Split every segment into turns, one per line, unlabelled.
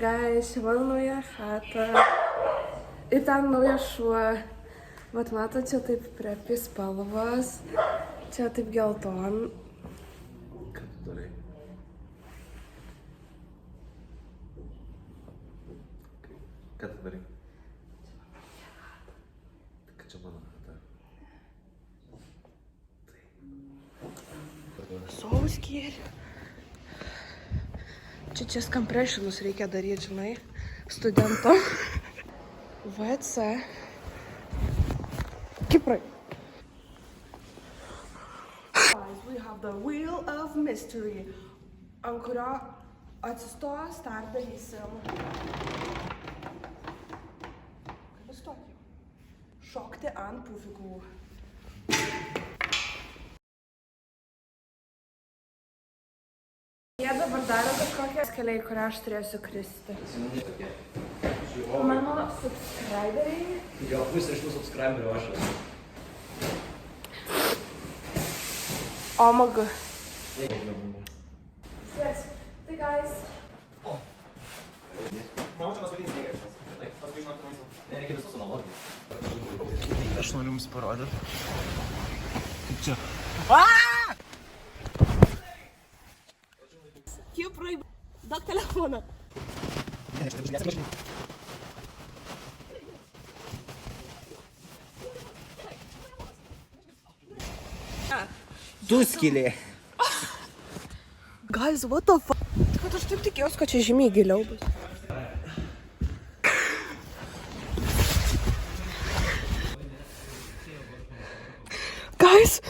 Guys, čia mano nauja chata. Ir ten naujas šuo. Vat matot, čia taip prepi spalvos. Čia taip gelton.
Ką tu darai? Ką tu darai? Kad čia mano chata.
Sauskėri. Čia chest compressionus reikia daryti, žinai, studentam. VC. Kiprai. Guys, we have the wheel of mystery, ant kurio atsistojęs dar darysim. Kaip stoti? Šokti ant pufikų. Jie dabar daro kažkokią kelią, į kurią aš turėsiu kristi. Mano subscriberiai.
Jo, pusė iš tų subscriberių aš esu.
Omaga. Yes. Tai guys.
Aš noriu jums parodyti. Kaip čia.
Kiprai, duok telefoną.
Du skylė.
Guys, what the fuck? Kad aš taip tikėjausi, kad čia žymiai giliau bus. Guys,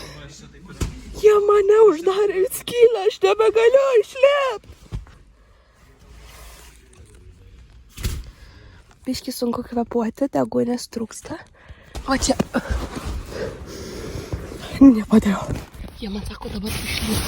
jie mane uždarė į skylę, aš nebegaliu išlėpt. Biški sunku kvepuoti, deguonės trūksta. O čia... Nepadėjau. Jie man sako dabar išlėpt.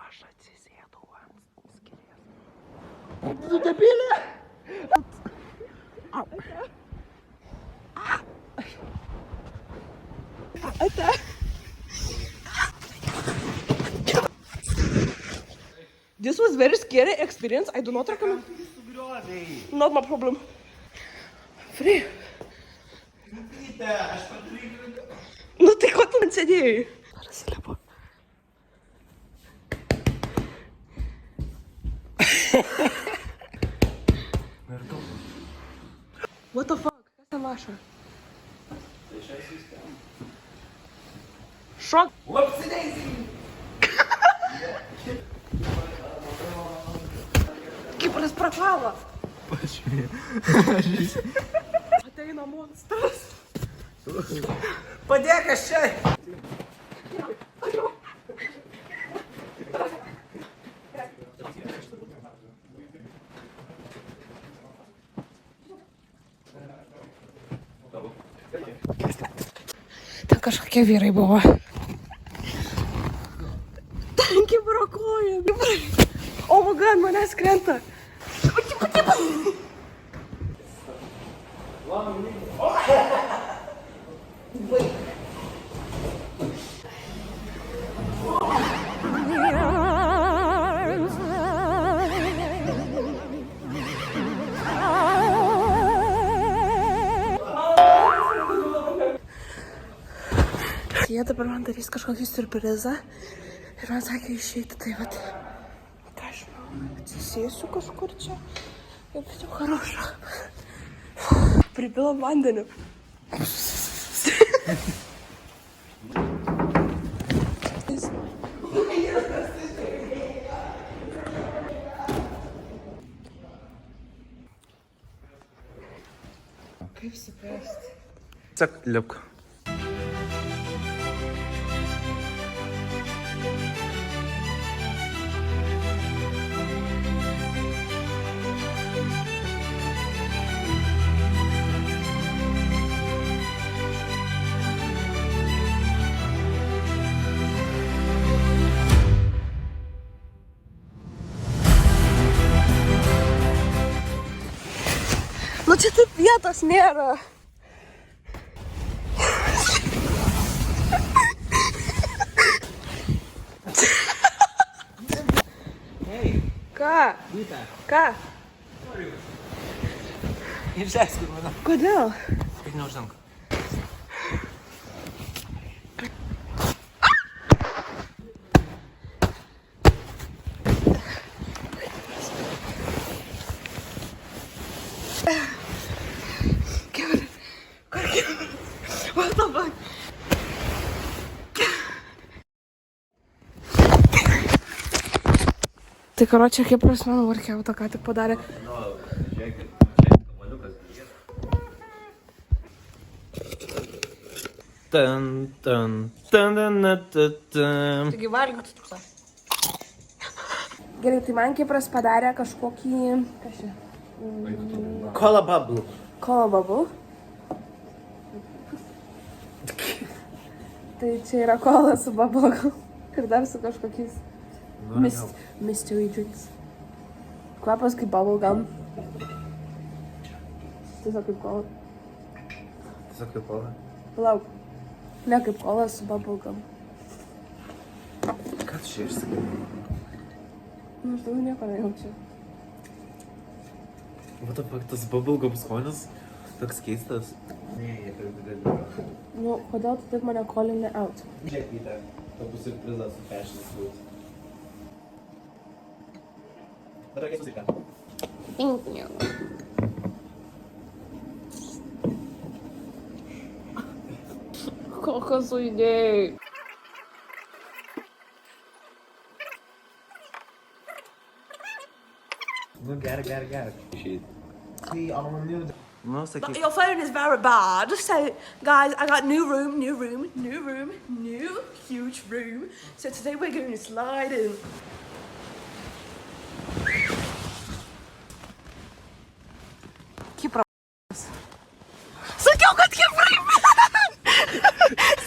Aš atsisėdau ant skylės.
Tu debilė?
Ate. This was very scary experience. I do not recommend. Not my problem. Free. Nu tai ko tu man sėdėjai? Prasilepo. What the fuck? Kas ten laša? Šok. Kipras prapalo. Ateina monstras.
Padėk aš čia.
Ten kažkokie vyrai buvo. Ten kipro koja. O magan, manęs krenta. Jie dabar man darys kažkokį siurprizą ir man sakė išeiti, tai vat, ką aš žinau, atsisėsiu kažkur čia ir jau хорошо. Pripilom vandeniu. Kaip suprasti?
Sak, liuk.
čia taip vietos nėra. Ką? Ką?
Išleisk mane.
Kodėl?
Kaip neužtenka.
What the fuck? Tai karočią, kaip prasmenų workoutą ką tik padarė.
Tan, tan, tan, tan, tan, tan.
Taigi valgyt tu. Gerai, tai man Kipras padarė kažkokį... Kas čia?
Kola bubble.
Kola bubble. Tai čia yra kola su bubble. Ir dar su kažkokiais mystery drinks. Kvapas kaip bubble gum. Tiesiog kaip kola.
Tiesiog kaip kola.
Palauk. Ne kaip kola su bubble gum.
Ką tu čia išsakai?
Nu, aš daugiau nieko nejaučiu.
What the fuck, tas bubblegum skonis toks keistas. Ne, jie per didelį.
Nu, kodėl tu taip mane calling out?
Žiūrėk, Vyta, tau bus surprizas su fashion food. Dar reikia susiką.
Kokios idėjai.
Nu, ger. Išeit. Tai, nu, sakyk.
Your phone is very bad. So, guys, I got new huge room. So today we're going to slide in. Kipra. Sakiau, kad Kiprai!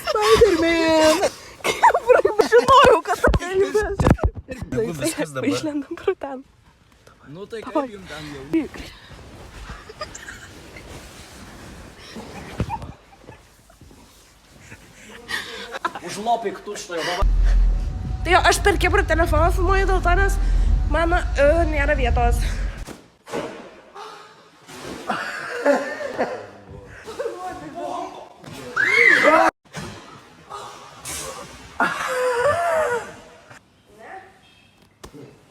Spider-Man! Kiprai, žinojau, kad tai kalbės.
Negu viskas dabar.
Išlendam pro ten.
Nu, tai kaip jums ten jau? Užlopyk tuštą jau.
Tai jo, aš per Kiprą telefoną filmuoju dėl to, nes mano nėra vietos.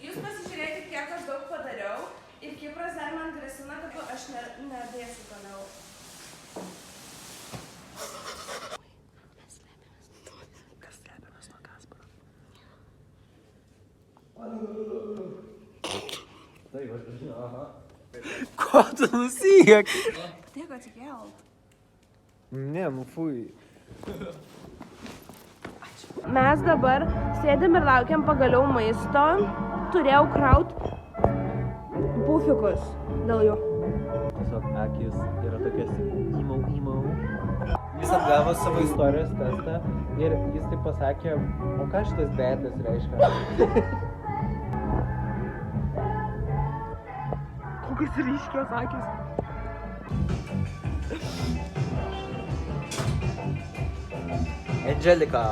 Jūs pasižiūrėkit, kiek aš daug padariau ir Kipras dar man grasina, kad aš nedėsiu toliau.
Ko tu nusiek?
Tiek atsikelt.
Ne, nu fui.
Mes dabar sėdim ir laukiam pagaliau maisto. Turėjau kraut pufikus dėl jų.
Tiesiog akis yra tokias imau. Jis atgavo savo istorijos testą ir jis taip pasakė, o ką šitas betas reiškia?
Kokios ryškios akis.
Angelika.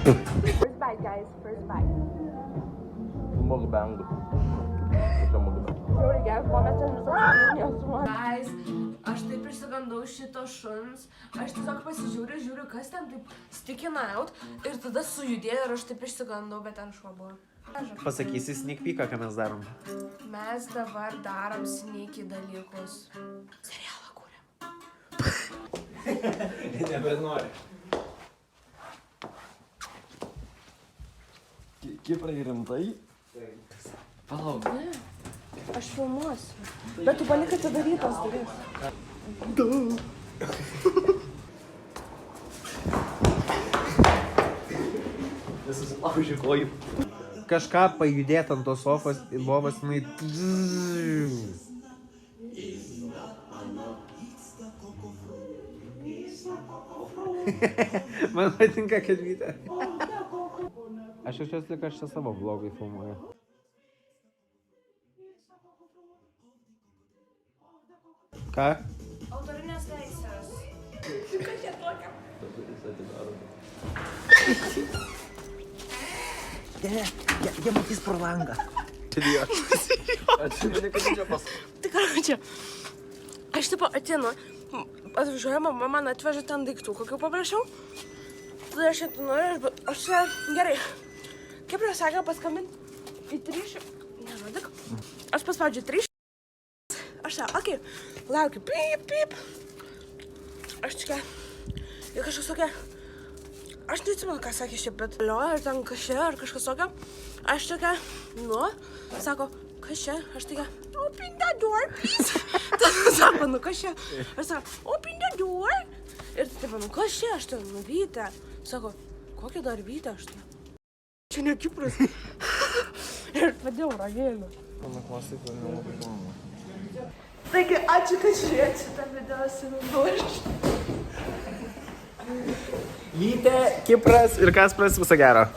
First bite, guys. First bite.
Mukbang.
Žiauriai geras, po mes ten visos Guys, aš taip išsigandau šito šuns. Aš tiesiog pasižiūriu, kas ten taip sticking out. Ir tada sujudėjo ir aš taip išsigandau, bet ten šuo buvo.
Pasakysi sneak peeką, ką mes darom.
Mes dabar darom sneaky dalykus. Serialą kūrėm.
Nebenori. Kiprai rimtai? Palauk.
Ne, aš filmuosiu. Bet tu palik atidarytos duris.
Nesusilaužiu kojų. Kažką pajudėt ant tos sofos, lovas, jinai... Man patinka, kad Vyta. Aš jaučiuosi, lyg aš čia savo vlogui filmuoju. Ką?
Autorinės teisės. Kas čia tokia?
Jie matys pro langą.
Atsimeni, kad čia pas...
Tai ką čia? Aš tipo atinu, atvažiuoju, mama man atveža ten daiktų, kokių paprašiau. Tada aš noriu, aš čia gerai. Kaip ir sakė, paskambinti į 3. Nerodyk. Aš paspaudžiu 3. Aš sakau, okei, laukiu, pip. Aš čia, ir kažkas tokia, aš neatsimenu, ką sakė šiaip, bet ar ten kažkai, ar kažkas tokia. Aš tokia, sako, kas čia? Aš tokia, open the door, please. Tada sako, kas čia? Aš sako, open the door. Ir taip, kas čia? Aš ten, Vytė. Sako, kokia dar Vytė aš ten? Čia ne Kipras. Ir padėjau ragėlių.
Panaklausyk, kad nelabai įdomu.
Taigi, ačiū, kad žiūrėt šitą video su
Vytė, Kipras ir Kasparas, viso gero.